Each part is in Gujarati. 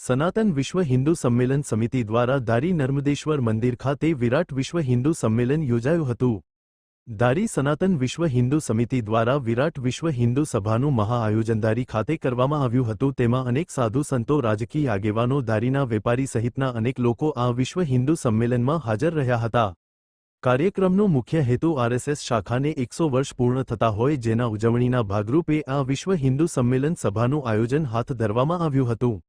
સનાતન વિશ્વ હિન્દુ સંમેલન સમિતિ દ્વારા ધારી નર્મદેશ્વર મંદિર ખાતે વિરાટ વિશ્વ હિન્દુ સંમેલન યોજાયું હતું। ધારી સનાતન વિશ્વ હિન્દુ સમિતિ દ્વારા વિરાટ વિશ્વ હિન્દુ સભાનું મહાઆયોજન ધારી ખાતે કરવામાં આવ્યું હતું। તેમાં અનેક સાધુ સંતો, રાજકીય આગેવાનો, ધારીના વેપારી સહિતના અનેક લોકો આ વિશ્વ હિન્દુ સંમેલનમાં હાજર રહ્યા હતા। કાર્યક્રમનો મુખ્ય હેતુ આરએસએસ શાખાને 100 વર્ષ પૂર્ણ થતા હોય, જેના ઉજવણીના ભાગરૂપે આ વિશ્વ હિન્દુ સંમેલન સભાનું આયોજન હાથ ધરવામાં આવ્યું હતું।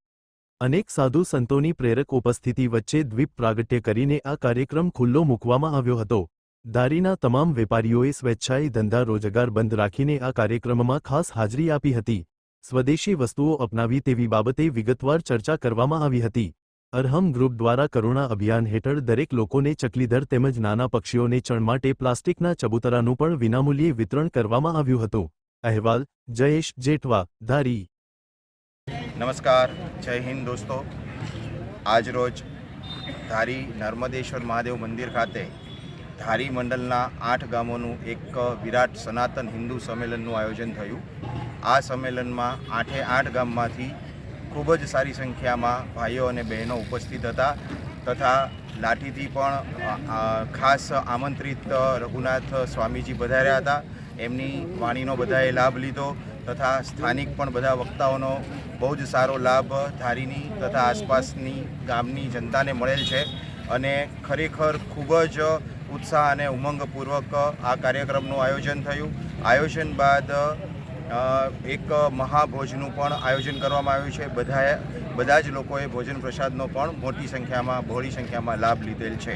અનેક સાધુ સંતોની પ્રેરક ઉપસ્થિતિ વચ્ચે દ્વીપ પ્રાગટ્ય કરીને આ કાર્યક્રમ ખુલ્લો મૂકવામાં આવ્યો હતો। ધારીના તમામ વેપારીઓએ સ્વેચ્છાએ ધંધા રોજગાર બંધ રાખીને આ કાર્યક્રમમાં ખાસ હાજરી આપી હતી। સ્વદેશી વસ્તુઓ અપનાવી તેવી બાબતે વિગતવાર ચર્ચા કરવામાં આવી હતી। અરહમ ગ્રુપ દ્વારા કરુણા અભિયાન હેઠળ દરેક લોકોને ચકલીધર તેમજ નાના પક્ષીઓને ચણ માટે પ્લાસ્ટિકના ચબૂતરાનું પણ વિનામૂલ્યે વિતરણ કરવામાં આવ્યું હતું। અહેવાલ જયેશ જેઠવા, ધારી। नमस्कार, जय हिंद दोस्तों। आज रोज धारी नर्मदेश्वर महादेव मंदिर खाते धारी मंडलना 8 गामों एक विराट सनातन हिंदू सम्मेलनનું आयोजन थयुं। आ सम्मेलन में 8 गाममांथी खूब ज सारी संख्यामां भाईओ अने बहनों उपस्थित हता तथा लाठीथी पण खास आमंत्रित रघुनाथ स्वामीजी पधार्या हता। एमनी वाणीनो बधाए लाभ लीधो तथा स्थानिक पण बधा वक्ताओनो बहु ज सारो लाभ धारीनी तथा आसपासनी गामनी जनताने मळेल छे अने खरेखर खूब ज उत्साह अने उमंगपूर्वक आ कार्यक्रमનું आयोजन थयुं। आयोजन बाद एक महाभोजનું પણ આયોજન કરવામાં આવ્યું છે। બધા જ લોકોએ ભોજન પ્રસાદનો પણ મોટી સંખ્યામાં, બહોળી સંખ્યામાં લાભ લીધેલ છે।